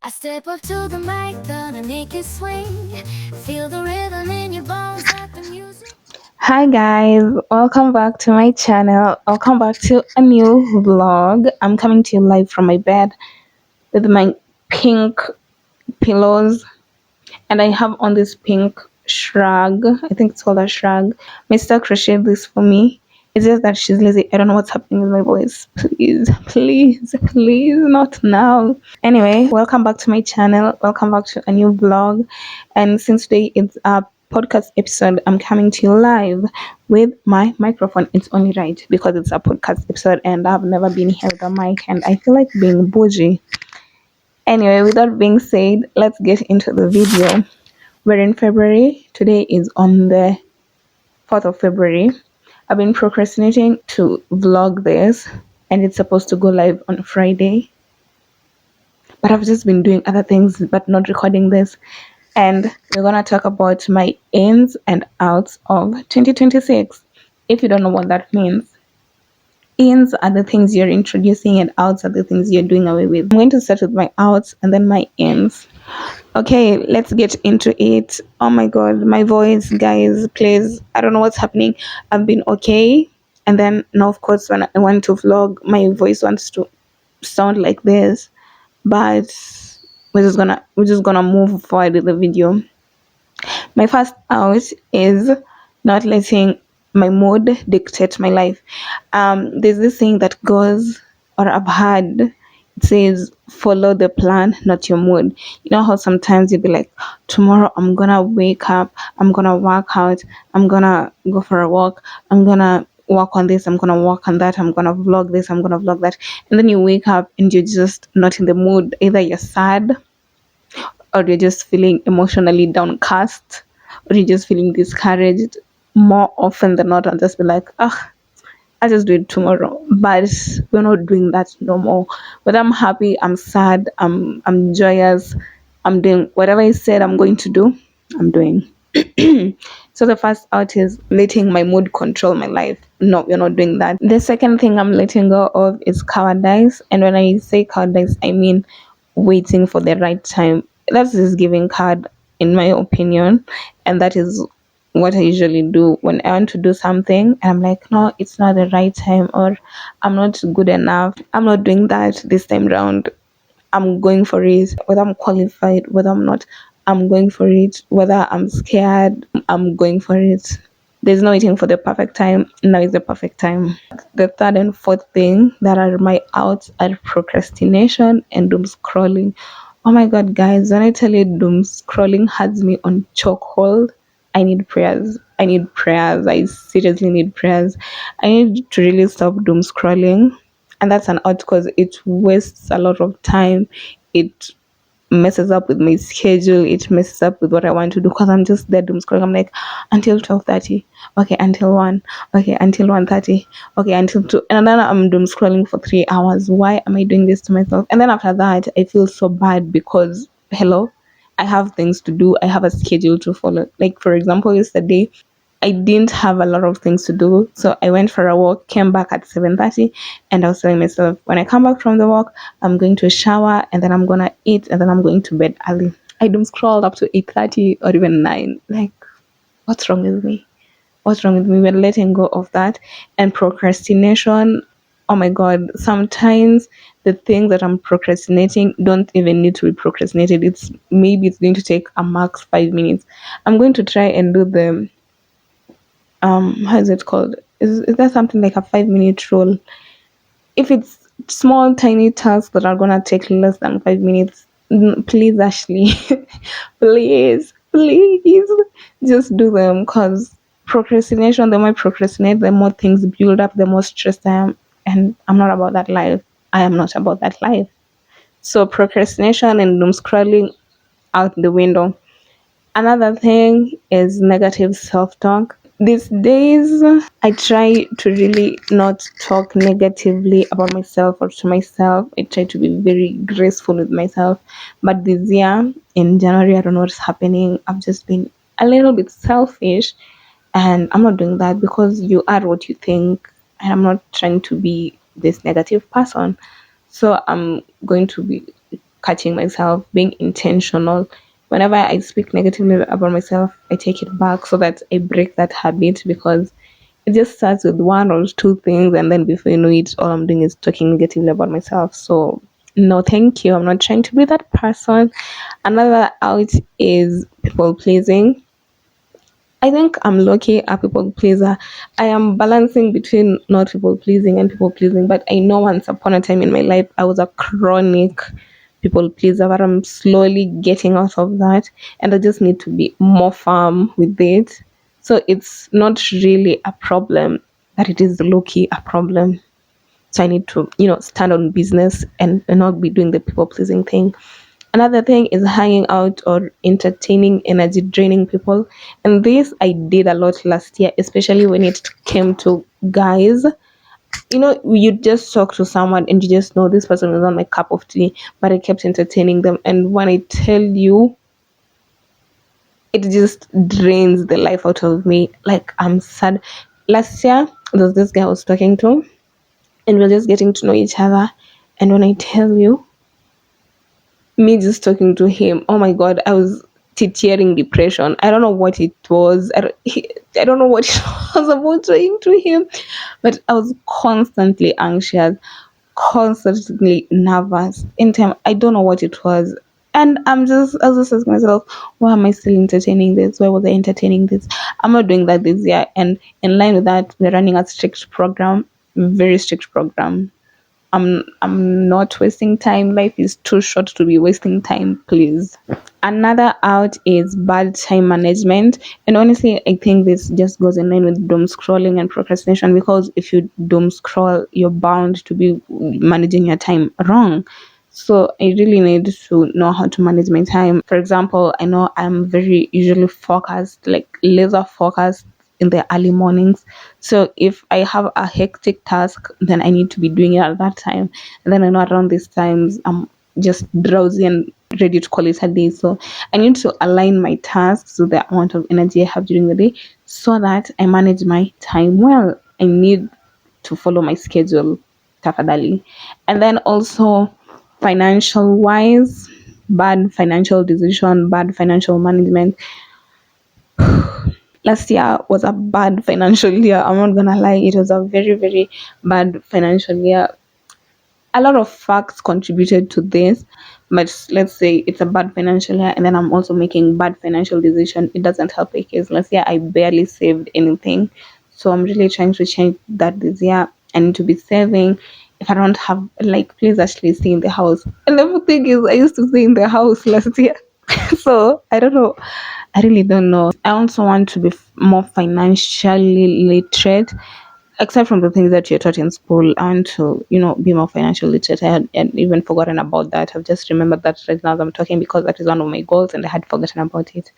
I step up to the mic, gonna make it swing. Feel the rhythm in your bones, let the music. Hi guys, welcome back to my channel. Welcome back to a new vlog. I'm coming to you live from my bed with my pink pillows, and I have on this pink shrug. I think it's called a shrug. Mr. Crocheted this for me. It's just that she's lazy. I don't know what's happening with my voice. Please, please, please, not now. Anyway, welcome back to my channel. Welcome back to a new vlog. And since today it's a podcast episode, I'm coming to you live with my microphone. It's only right because it's a podcast episode and I've never been here with a mic and I feel like being bougie. Anyway, with that being said, let's get into the video. We're in February. Today is on the 4th of February. I've been procrastinating to vlog this and it's supposed to go live on Friday. But I've just been doing other things but not recording this. And we're gonna talk about my ins and outs of 2026. If you don't know what that means, ins are the things you're introducing and outs are the things you're doing away with. I'm going to start with my outs and then my ins. Okay, let's get into it. Oh my god, my voice, guys, please. I don't know what's happening. I've been okay. And then now of course when I want to vlog, my voice wants to sound like this. But we're just gonna move forward with the video. My first out is not letting my mood dictate my life. There's this thing that goes, or I've heard, it says, follow the plan, not your mood. You know how sometimes you'll be like, tomorrow I'm gonna wake up, I'm gonna work out, I'm gonna go for a walk, I'm gonna work on this, I'm gonna work on that, I'm gonna vlog this, I'm gonna vlog that. And then you wake up and you're just not in the mood. Either you're sad or you're just feeling emotionally downcast or you're just feeling discouraged. More often than not, I'll just be like, I'll just do it tomorrow. But we're not doing that no more. Whether I'm happy, I'm sad, I'm joyous, I'm doing whatever I said I'm going to do, I'm doing. So the first out is letting my mood control my life. No, we're not doing that. The second thing I'm letting go of is cowardice. And when I say cowardice, I mean waiting for the right time. That's this giving card, in my opinion. And that is what I usually do when I want to do something and I'm like, no, it's not the right time, or I'm not good enough. I'm not doing that this time round. I'm going for it, whether I'm qualified, whether I'm not, I'm going for it, whether I'm scared, I'm going for it. There's no waiting for the perfect time. Now is the perfect time. The third and fourth thing that are my outs are procrastination and doom scrolling. Oh my god, guys, when I tell you doom scrolling has me on chokehold, I need prayers. I need prayers. I seriously need prayers. I need to really stop doom scrolling. And that's an out because it wastes a lot of time. It messes up with my schedule. It messes up with what I want to do because I'm just there doom scrolling. I'm like, until 12:30. Okay, until 1. Okay, until 1:30. Okay, until 2. And then I'm doom scrolling for 3 hours. Why am I doing this to myself? And then after that, I feel so bad because, hello, I have things to do. I have a schedule to follow. Like, for example, yesterday, I didn't have a lot of things to do. So I went for a walk, came back at 7:30, and I was telling myself, when I come back from the walk, I'm going to shower and then I'm gonna eat and then I'm going to bed early. I doom scrolled up to 8:30 or even 9. Like, what's wrong with me? What's wrong with me? We're letting go of that. And procrastination, oh my god, sometimes the things that I'm procrastinating don't even need to be procrastinated. It's going to take a max 5 minutes. I'm going to try and do the how is it called? Is there something like a 5 minute rule? If it's small tiny tasks that are gonna take less than 5 minutes, please Ashley, please just do them, because procrastination, the more I procrastinate, the more things build up, the more stressed I am, and I'm not about that life. I am not about that life. So procrastination and doom scrolling out the window. Another thing is negative self-talk. These days, I try to really not talk negatively about myself or to myself. I try to be very graceful with myself. But this year, in January, I don't know what's happening. I've just been a little bit selfish, and I'm not doing that because you are what you think, and I'm not trying to be this negative person. So I'm going to be catching myself, being intentional. Whenever I speak negatively about myself, I take it back so that I break that habit, because it just starts with one or two things, and then before you know it, all I'm doing is talking negatively about myself. So, no, thank you. I'm not trying to be that person. Another out is people pleasing. I think I'm lucky a people pleaser. I am balancing between not people pleasing and people pleasing, but I know once upon a time in my life I was a chronic people pleaser, but I'm slowly getting out of that, and I just need to be more firm with it. So it's not really a problem, but it is low key a problem. So I need to, stand on business and not be doing the people pleasing thing. Another thing is hanging out or entertaining energy draining people. And this I did a lot last year, especially when it came to guys. You just talk to someone and you just know this person is not my cup of tea, but I kept entertaining them. And when I tell you, it just drains the life out of me. Like, I'm sad. Last year, there was this guy I was talking to, and we are just getting to know each other. And when I tell you, me just talking to him, oh my god, I was tearing depression. I don't know what it was. I don't know what it was about talking to him, but I was constantly anxious, constantly nervous. In time, I don't know what it was. And I was just asking myself, why am I still entertaining this? Why was I entertaining this? I'm not doing that this year. And in line with that, we're running a strict program, very strict program. I'm not wasting time. Life is too short to be wasting time, please. Another out is bad time management. And honestly, I think this just goes in line with doom scrolling and procrastination, because if you doom scroll, you're bound to be managing your time wrong. So I really need to know how to manage my time. For example, I know I'm very usually focused, like laser focused in the early mornings. So if I have a hectic task, then I need to be doing it at that time. And then I know around these times I'm just drowsy and ready to call it a day. So I need to align my tasks to the amount of energy I have during the day so that I manage my time well. I need to follow my schedule, tafadali. And then also financial wise, bad financial decision, bad financial management. Last year was a bad financial year. I'm not gonna lie, it was a very, very bad financial year. A lot of facts contributed to this, but let's say it's a bad financial year and then I'm also making bad financial decision. It doesn't help the case. Last year I barely saved anything. So I'm really trying to change that this year. I need to be saving. If I don't have, like, please actually stay in the house. And the thing is, I used to stay in the house last year. So I don't know. I really don't know. I also want to be more financially literate. Aside from the things that you're taught in school, I want to, be more financially literate. I had even forgotten about that. I've just remembered that right now as I'm talking, because that is one of my goals and I had forgotten about it.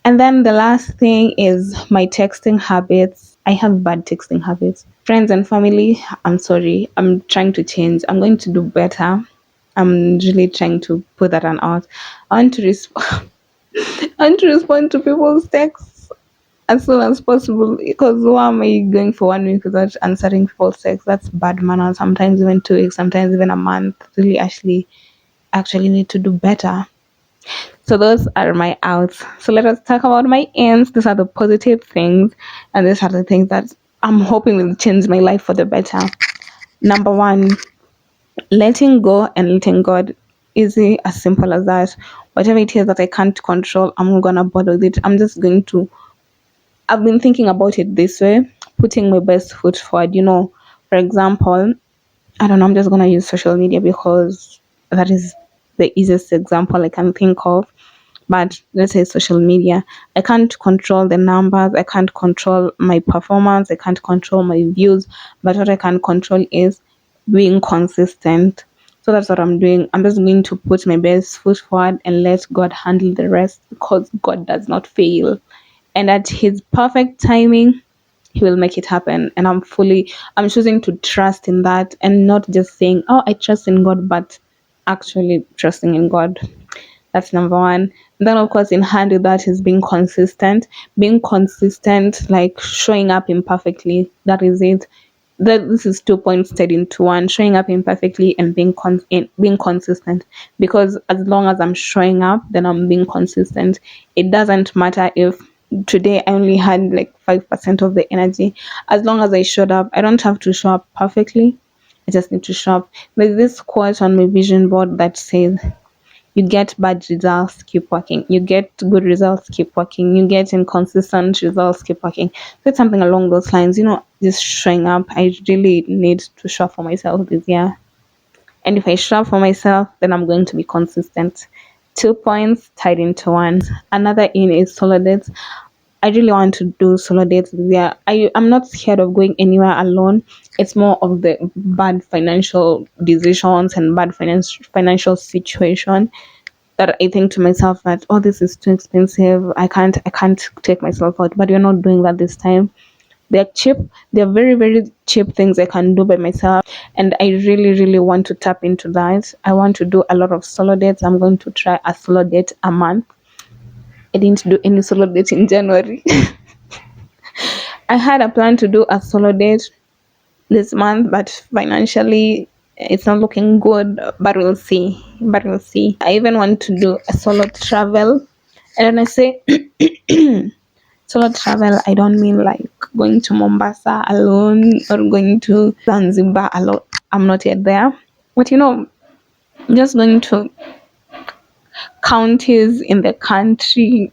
And then the last thing is my texting habits. I have bad texting habits. Friends and family, I'm sorry. I'm trying to change. I'm going to do better. I'm really trying to put that on out. I want to respond. I want to respond to people's texts as soon as possible, because why am I going for 1 week without answering people's texts? That's bad manners. Sometimes even 2 weeks, sometimes even a month. Really, actually need to do better. So those are my outs. So let us talk about my ins. These are the positive things, and these are the things that I'm hoping will change my life for the better. Number one, letting go and letting God. Easy, as simple as that. Whatever it is that I can't control, I'm not gonna bother with it. I'm just going to. I've been thinking about it this way, putting my best foot forward. For example, I don't know, I'm just gonna use social media because that is the easiest example I can think of. But let's say social media, I can't control the numbers, I can't control my performance, I can't control my views, but what I can control is being consistent. So that's what I'm doing. I'm just going to put my best foot forward and let God handle the rest, because God does not fail. And at his perfect timing, he will make it happen. And I'm choosing to trust in that, and not just saying, oh, I trust in God, but actually trusting in God. That's number one. And then, of course, in hand with that is being consistent. Being consistent, like showing up imperfectly. That is it. that this is 2 points tied into one: showing up imperfectly and being consistent. Because as long as I'm showing up, then I'm being consistent. It doesn't matter if today I only had like 5% of the energy. As long as I showed up, I don't have to show up perfectly. I just need to show up. There's this quote on my vision board that says, you get bad results, keep working. You get good results, keep working. You get inconsistent results, keep working. So it's something along those lines, just showing up. I really need to show up for myself this year. And if I show up for myself, then I'm going to be consistent. 2 points tied into one. Another in is solo dates. I really want to do solo dates this year. I'm not scared of going anywhere alone. It's more of the bad financial decisions and bad financial situation that I think to myself that, oh, this is too expensive. I can't take myself out. But you're not doing that this time. They're cheap. They're very, very cheap things I can do by myself. And I really, really want to tap into that. I want to do a lot of solo dates. I'm going to try a solo date a month. I didn't do any solo date in January. I had a plan to do a solo date this month, but financially it's not looking good. But we'll see. I even want to do a solo travel. And when I say solo travel, I don't mean like going to Mombasa alone or going to Zanzibar alone. I'm not yet there. But just going to counties in the country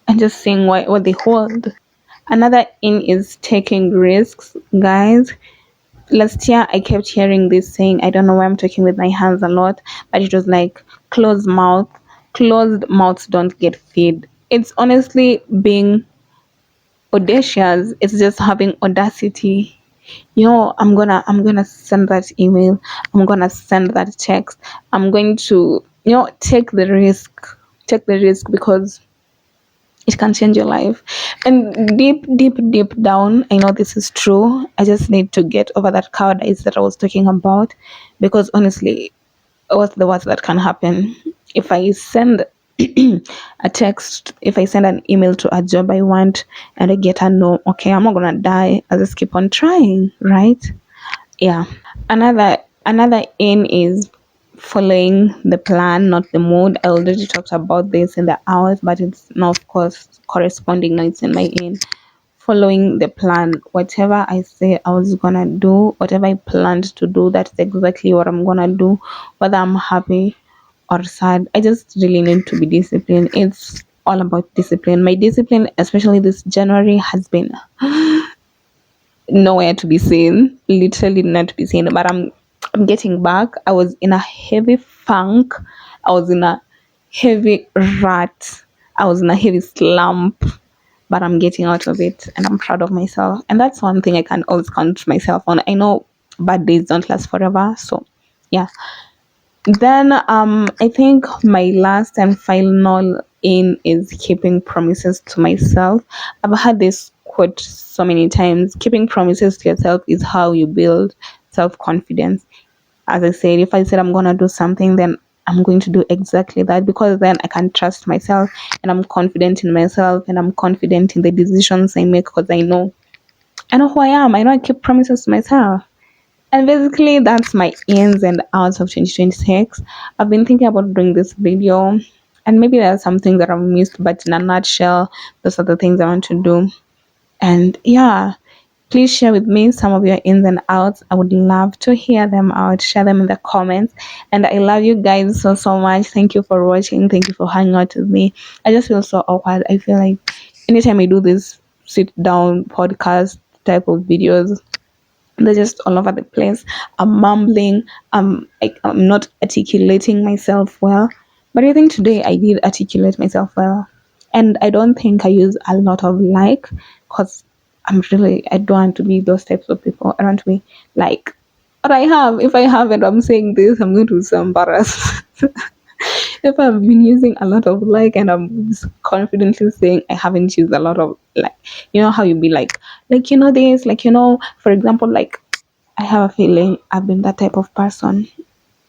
and just seeing what they hold. Another in is taking risks, guys. Last year I kept hearing this saying, I don't know why I'm talking with my hands a lot, but it was like closed mouths don't get fed. It's honestly being audacious. It's just having audacity. I'm gonna send that email. I'm gonna send that text. I'm going to take the risk. Take the risk because it can change your life. And deep down, I know this is true. I just need to get over that cowardice that I was talking about, because honestly, what's the worst that can happen? If I send a text, if I send an email to a job I want and I get a no, okay, I'm not gonna die. I'll just keep on trying, right? Yeah. Another in is following the plan, not the mood. I already talked about this in the hours, but it's now of course corresponding notes in my in. Following the plan. Whatever I say I was gonna do, whatever I planned to do, that's exactly what I'm gonna do, whether I'm happy or sad. I just really need to be disciplined. It's all about discipline. My discipline, especially this January, has been nowhere to be seen, literally not to be seen. But I'm getting back. I was in a heavy funk. I was in a heavy rut. I was in a heavy slump, but I'm getting out of it and I'm proud of myself. And that's one thing I can always count myself on. I know bad days don't last forever, so yeah. Then I think my last and final in is keeping promises to myself. I've had this quote so many times. Keeping promises to yourself is how you build self-confidence. As I said, if I said I'm gonna do something, then I'm going to do exactly that, because then I can trust myself and I'm confident in myself and I'm confident in the decisions I make, because I know who I am. I know I keep promises to myself. And basically, that's my ins and outs of 2026. I've been thinking about doing this video, and maybe there are some things that I've missed, but in a nutshell, those are the things I want to do. And yeah, please share with me some of your ins and outs. I would love to hear them out. Share them in the comments. And I love you guys so much. Thank you for watching. Thank you for hanging out with me. I just feel so awkward. I feel like anytime I do this sit down podcast type of videos, they're just all over the place. I'm mumbling. I'm not articulating myself well. But I think today I did articulate myself well. And I don't think I use a lot of like, because I don't want to be those types of people. I want to be like, but if I haven't, I'm saying this, I'm going to be so embarrassed. If I've been using a lot of like, and I'm just confidently saying I haven't used a lot of like, how you be like this, for example, like, I have a feeling I've been that type of person.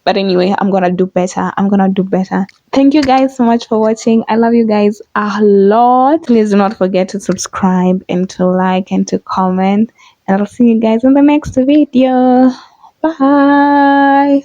But anyway, I'm gonna do better. Thank you guys so much for watching. I love you guys a lot. Please do not forget to subscribe and to like and to comment. And I'll see you guys in the next video. Bye.